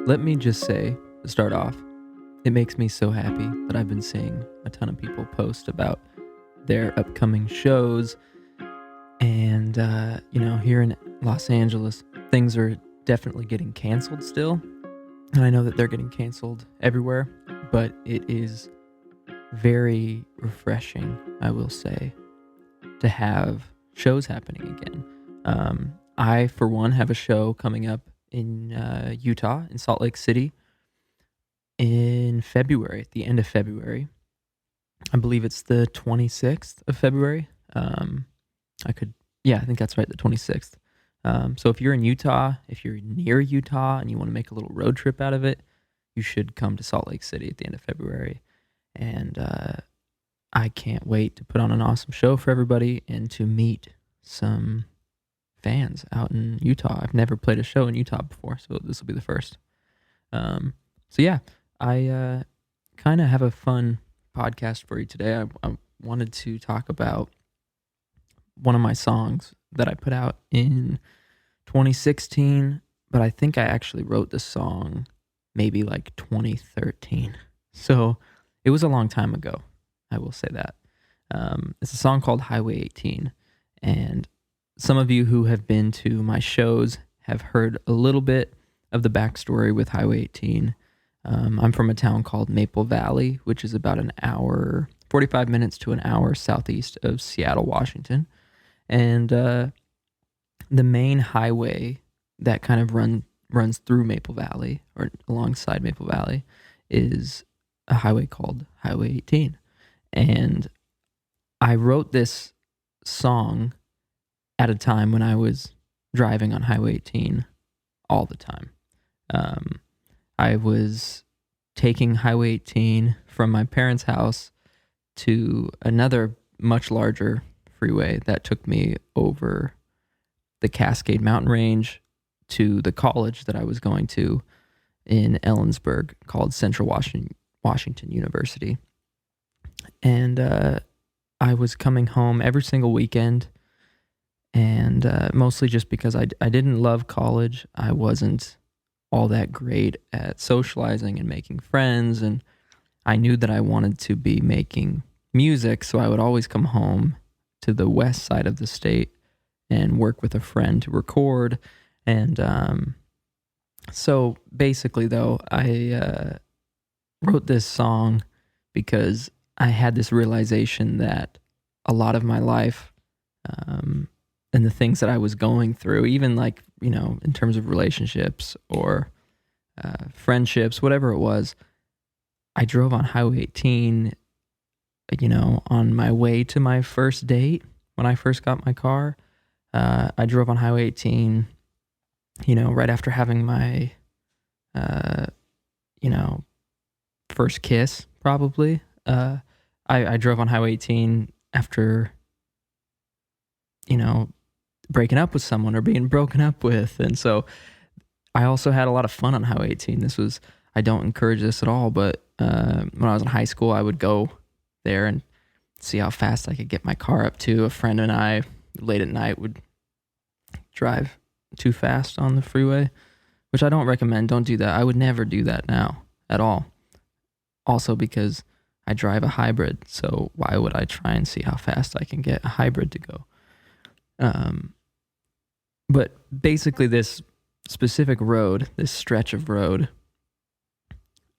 Let me just say, to start off, it makes me so happy that I've been seeing a ton of people post about their upcoming shows. And, here in Los Angeles, things are definitely getting canceled still. And I know that they're getting canceled everywhere, but it is very refreshing, I will say, to have shows happening again. I, for one, have a show coming up in Utah, in Salt Lake City, in February, at the end of February. I believe it's the 26th of February. I think that's right, the 26th. So if you're in Utah, if you're near Utah and you want to make a little road trip out of it, you should come to Salt Lake City at the end of February. And I can't wait to put on an awesome show for everybody and to meet some fans out in Utah. I've never played a show in Utah before, so this will be the first. I kind of have a fun podcast for you today. I wanted to talk about one of my songs that I put out in 2016, but I think I actually wrote the song maybe like 2013. So it was a long time ago, I will say that. It's a song called Highway 18, and some of you who have been to my shows have heard a little bit of the backstory with Highway 18. I'm from a town called Maple Valley, which is about 45 minutes to an hour southeast of Seattle, Washington. And the main highway that kind of runs through Maple Valley, or alongside Maple Valley, is a highway called Highway 18. And I wrote this song at a time when I was driving on Highway 18 all the time. I was taking Highway 18 from my parents' house to another much larger freeway that took me over the Cascade Mountain Range to the college that I was going to in Ellensburg called Central Washington University. And I was coming home every single weekend, and mostly just because I didn't love college. I wasn't all that great at socializing and making friends, and I knew that I wanted to be making music, so I would always come home to the west side of the state and work with a friend to record. And so basically, though, I wrote this song because I had this realization that a lot of my life and the things that I was going through, even like, in terms of relationships or friendships, whatever it was, I drove on Highway 18, on my way to my first date when I first got my car. I drove on Highway 18, right after having my, first kiss, probably. I drove on Highway 18 after, breaking up with someone or being broken up with. And so I also had a lot of fun on Highway 18. I don't encourage this at all, but when I was in high school, I would go there and see how fast I could get my car up to. A friend and I, late at night, would drive too fast on the freeway, which I don't recommend. Don't do that. I would never do that now at all. Also because I drive a hybrid, so why would I try and see how fast I can get a hybrid to go? But basically this specific road, this stretch of road,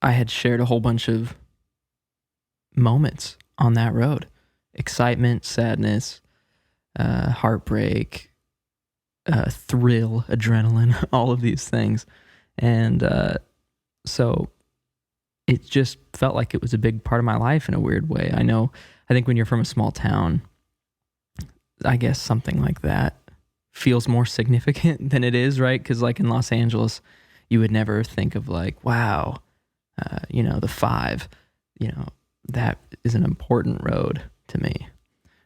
I had shared a whole bunch of moments on that road. Excitement, sadness, heartbreak, thrill, adrenaline, all of these things. And so it just felt like it was a big part of my life in a weird way. I think when you're from a small town, I guess something like that feels more significant than it is, right? Because like in Los Angeles, you would never think of like, wow, the 5, that is an important road to me.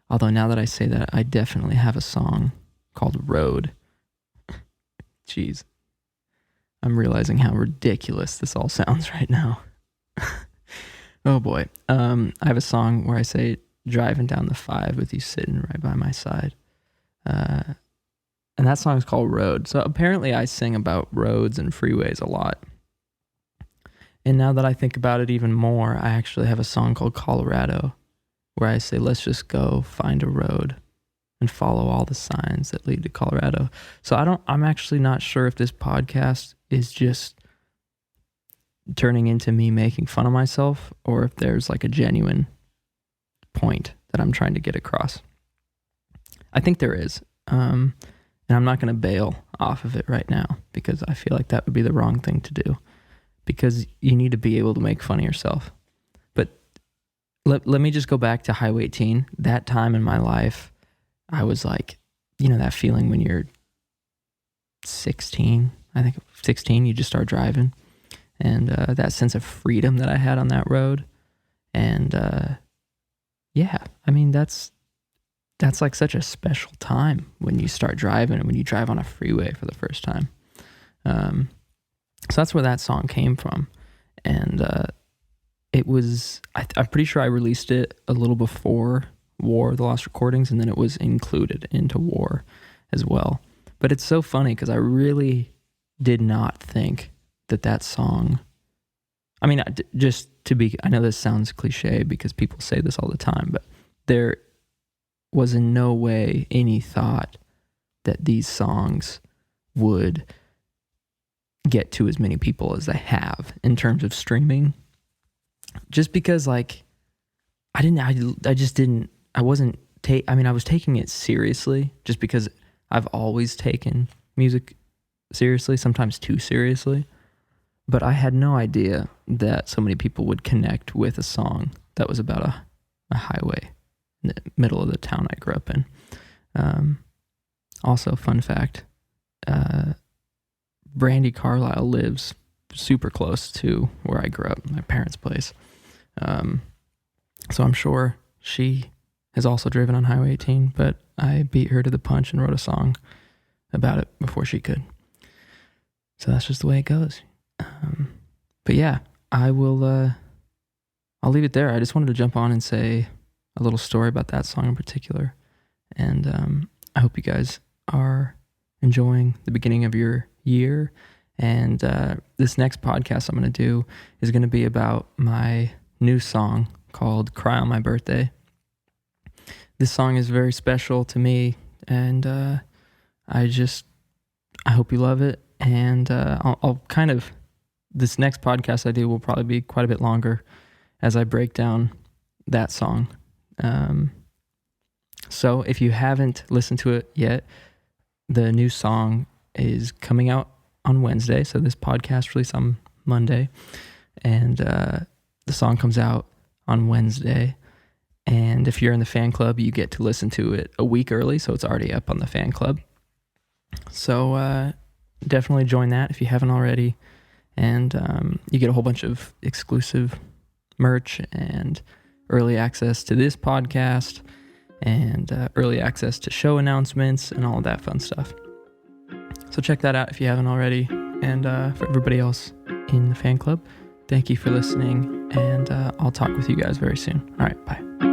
Although now that I say that, I definitely have a song called Road. Jeez. I'm realizing how ridiculous this all sounds right now. Oh boy. I have a song where I say, driving down the 5 with you sitting right by my side. And that song is called Road. So apparently I sing about roads and freeways a lot. And now that I think about it even more, I actually have a song called Colorado where I say, let's just go find a road and follow all the signs that lead to Colorado. So I'm actually not sure if this podcast is just turning into me making fun of myself or if there's like a genuine point that I'm trying to get across. I think there is. And I'm not going to bail off of it right now because I feel like that would be the wrong thing to do, because you need to be able to make fun of yourself. But let me just go back to Highway 18. That time in my life, I was like, that feeling when you're 16, I think 16, you just start driving. And that sense of freedom that I had on that road. And that's like such a special time when you start driving and when you drive on a freeway for the first time. So that's where that song came from. And it was, I'm pretty sure I released it a little before War, The Lost Recordings, and then it was included into War as well. But it's so funny because I really did not think that song, I mean, I know this sounds cliche because people say this all the time, but there was in no way any thought that these songs would get to as many people as they have in terms of streaming. Just because I was taking it seriously just because I've always taken music seriously, sometimes too seriously. But I had no idea that so many people would connect with a song that was about a highway in the middle of the town I grew up in. Also, fun fact, Brandy Carlisle lives super close to where I grew up, my parents' place. So I'm sure she has also driven on Highway 18, but I beat her to the punch and wrote a song about it before she could. So that's just the way it goes. But yeah, I'll leave it there. I just wanted to jump on and say a little story about that song in particular. And I hope you guys are enjoying the beginning of your year. And this next podcast I'm going to do is going to be about my new song called Cry on My Birthday. This song is very special to me, and I hope you love it. And I'll kind of, this next podcast I do will probably be quite a bit longer as I break down that song. So if you haven't listened to it yet, the new song is coming out on Wednesday. So this podcast released on Monday, and the song comes out on Wednesday. And if you're in the fan club, you get to listen to it a week early, so it's already up on the fan club. So definitely join that if you haven't already. And you get a whole bunch of exclusive merch and early access to this podcast and early access to show announcements and all of that fun stuff. So check that out if you haven't already. And for everybody else in the fan club, thank you for listening, and I'll talk with you guys very soon. All right, bye.